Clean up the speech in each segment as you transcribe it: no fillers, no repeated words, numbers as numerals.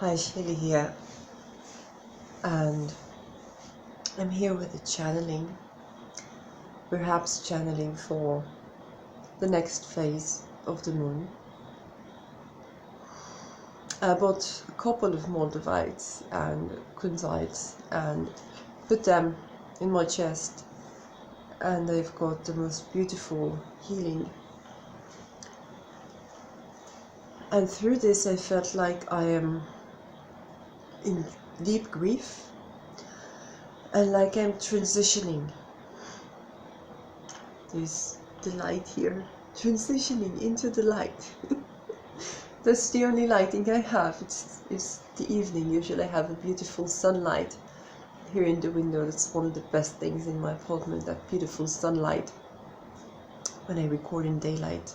Hi, Shelly here, and I'm here with a channeling, perhaps channeling for the next phase of the moon. I bought a couple of Moldavites and Kunzites and put them in my chest, and they've got the most beautiful healing. And through this I felt like I am in deep grief and like I'm transitioning. There's the light here, transitioning into the light. That's the only lighting I have. It's the evening. Usually I have a beautiful sunlight here in the window. That's one of the best things in my apartment, that beautiful sunlight when I record in daylight.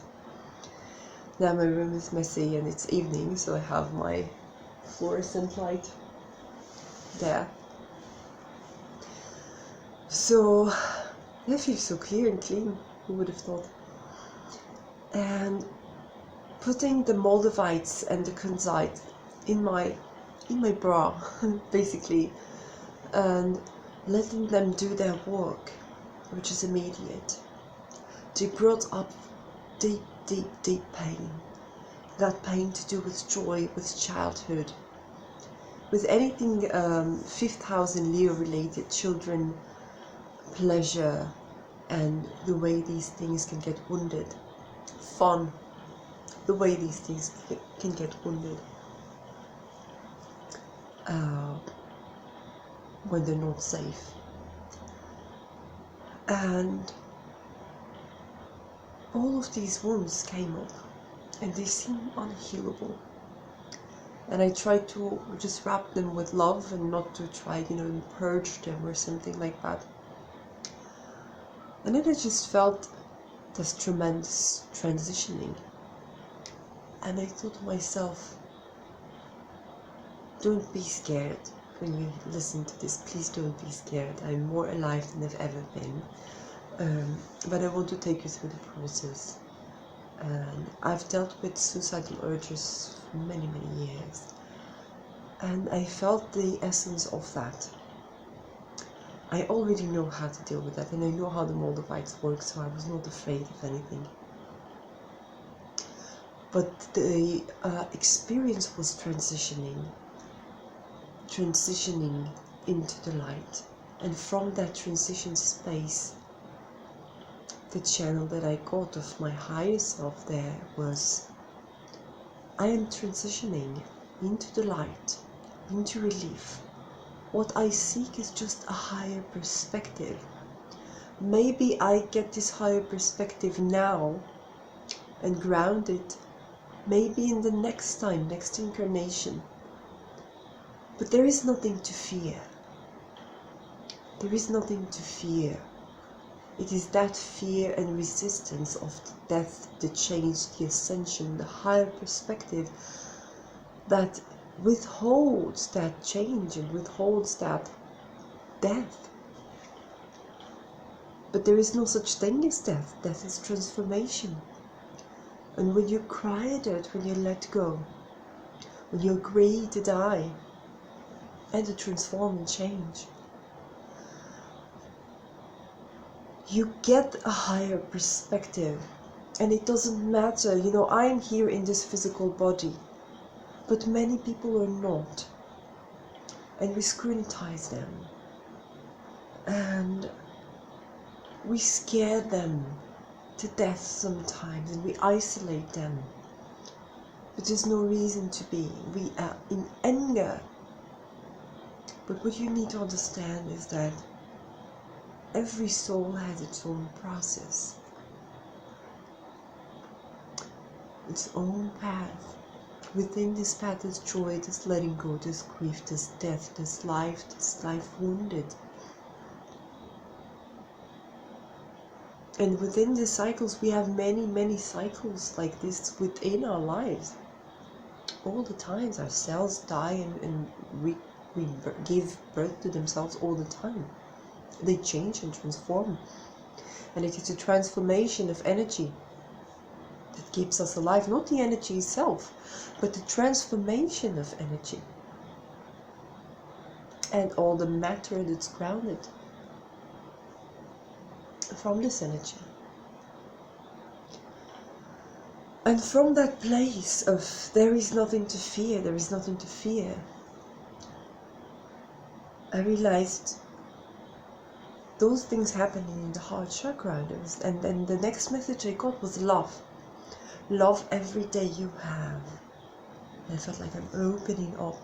Now my room is messy and it's evening, so I have my fluorescent light there. So I feel so clear and clean, who would have thought? And putting the Moldavites and the Kunzite in my bra, basically, and letting them do their work, which is immediate. They brought up deep, deep, deep pain. That pain to do with joy, with childhood, with anything 5th house and Leo related, children, pleasure, and the way these things can get wounded, fun, the way these things can get wounded when they're not safe. And all of these wounds came up and they seem unhealable. And I tried to just wrap them with love and not to try, and purge them or something like that. And then I just felt this tremendous transitioning. And I thought to myself, don't be scared when you listen to this. Please don't be scared. I'm more alive than I've ever been. But I want to take you through the process. And I've dealt with suicidal urges for many, many years. And I felt the essence of that. I already know how to deal with that, and I know how the Moldavites work, so I was not afraid of anything. But the experience was transitioning into the light. And from that transition space, the channel that I got of my higher self there was, I am transitioning into the light, into relief. What I seek is just a higher perspective. Maybe I get this higher perspective now and ground it, maybe in the next time, next incarnation. But there is nothing to fear. There is nothing to fear. It is that fear and resistance of the death, the change, the ascension, the higher perspective that withholds that change and withholds that death. But there is no such thing as death. Death is transformation. And when you cry at it, when you let go, when you agree to die and to transform and change, you get a higher perspective. And it doesn't matter, I'm here in this physical body, but many people are not. And we scrutinize them. And we scare them to death sometimes, and we isolate them. But there's no reason to be. We are in anger. But what you need to understand is that every soul has its own process, its own path. Within this path there's joy, there's letting go, there's grief, there's death, there's life wounded. And within the cycles, we have many, many cycles like this within our lives. All the time, our cells die and we give birth to themselves all the time. They change and transform. And it is a transformation of energy that keeps us alive. Not the energy itself, but the transformation of energy. and all the matter that's grounded from this energy. And from that place of there is nothing to fear, there is nothing to fear, I realized those things happening in the heart chakra. And then the next message I got was love. Love every day you have. And I felt like I'm opening up.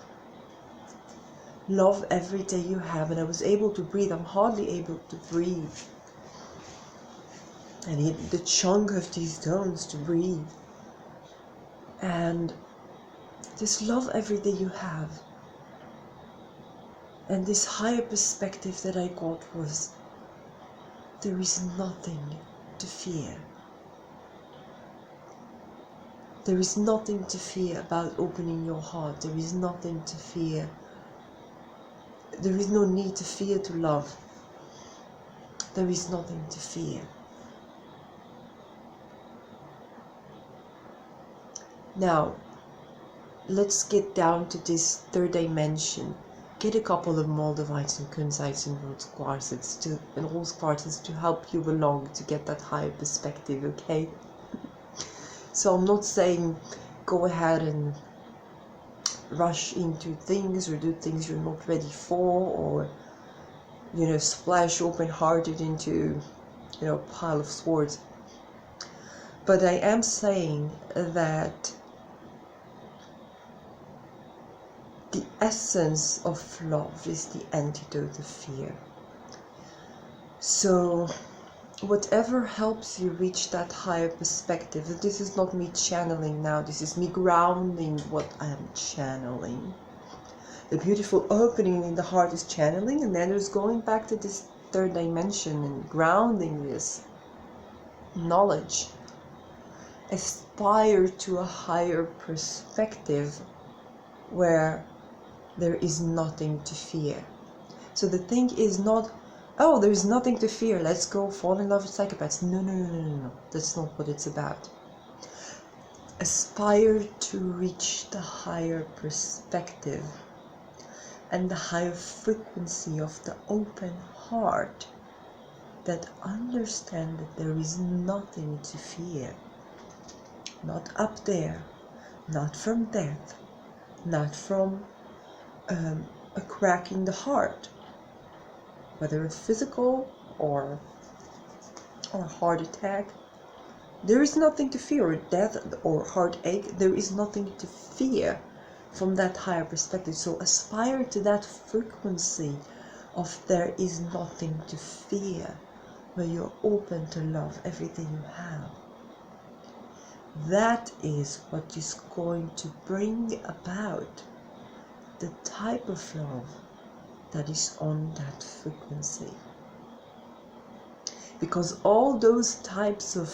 Love every day you have. And I was able to breathe. I'm hardly able to breathe. I need the chunk of these tones to breathe. And just love every day you have. And this higher perspective that I got was, there is nothing to fear. There is nothing to fear about opening your heart. There is nothing to fear. There is no need to fear to love. There is nothing to fear. Now, let's get down to this third dimension. Get a couple of moldavites and kunzites and rose quartzes and rose quartzes to help you along to get that higher perspective, okay? So I'm not saying go ahead and rush into things or do things you're not ready for, or, you know, splash open-hearted into, you know, a pile of swords. But I am saying that the essence of love is the antidote of fear. So whatever helps you reach that higher perspective, and this is not me channeling now, this is me grounding what I am channeling. The beautiful opening in the heart is channeling, and then there's going back to this third dimension and grounding this knowledge. Aspire to a higher perspective where there is nothing to fear. So the thing is not, oh, there is nothing to fear, let's go fall in love with psychopaths. No. That's not what it's about. Aspire to reach the higher perspective and the higher frequency of the open heart that understand that there is nothing to fear. Not up there, not from death, not from a crack in the heart, whether a physical or heart attack. There is nothing to fear, or death or heartache. There is nothing to fear from that higher perspective. So aspire to that frequency of there is nothing to fear, where you're open to love everything you have. That is what is going to bring about the type of love that is on that frequency. Because all those types of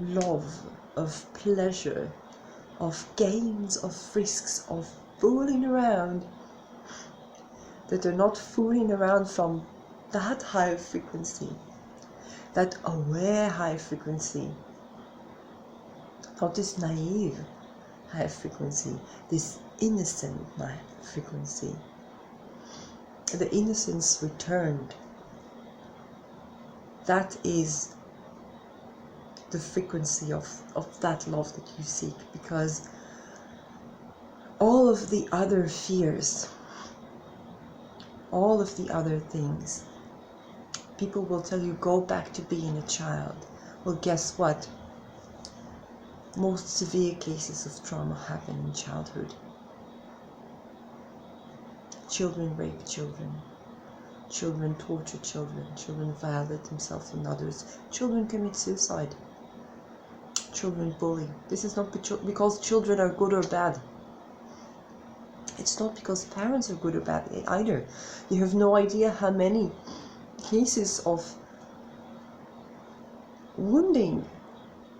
love, of pleasure, of games, of risks, of fooling around, that are not fooling around from that high frequency, that aware high frequency, not this naive high frequency, this innocent high frequency. The innocence returned. That is the frequency of that love that you seek, because all of the other fears, all of the other things, people will tell you go back to being a child. Well, guess what? Most severe cases of trauma happen in childhood. Children rape children. Children torture children. Children violate themselves and others. Children commit suicide. Children bully. This is not because children are good or bad. It's not because parents are good or bad either. You have no idea how many cases of wounding,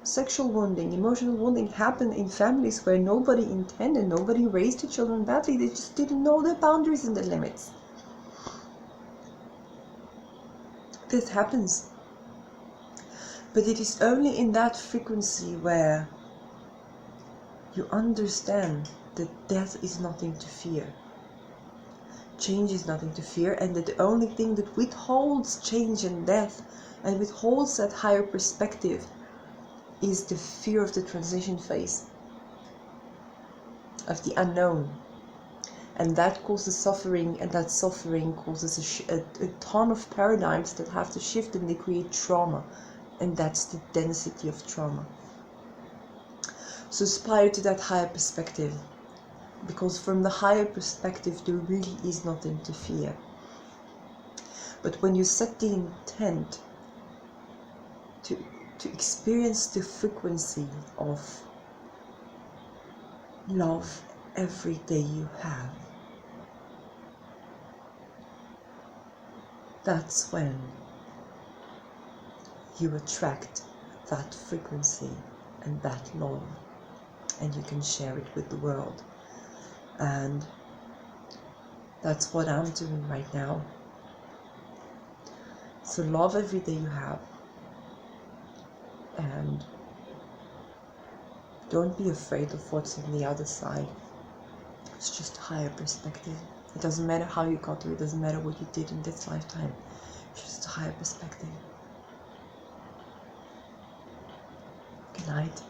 sexual wounding, emotional wounding happen in families where nobody intended, nobody raised the children badly, they just didn't know the boundaries and the limits. This happens. But it is only in that frequency where you understand that death is nothing to fear. change is nothing to fear, and that the only thing that withholds change and death and withholds that higher perspective is the fear of the transition phase, of the unknown. And that causes suffering, and that suffering causes a ton of paradigms that have to shift, and they create trauma. And that's the density of trauma. So aspire to that higher perspective, because from the higher perspective there really is nothing to fear. But when you set the intent to experience the frequency of love every day you have, that's when you attract that frequency and that love, and you can share it with the world. And that's what I'm doing right now. So love every day you have, and don't be afraid of what's on the other side. It's just a higher perspective. It doesn't matter how you got to it, doesn't matter what you did in this lifetime. It's just a higher perspective. Good night.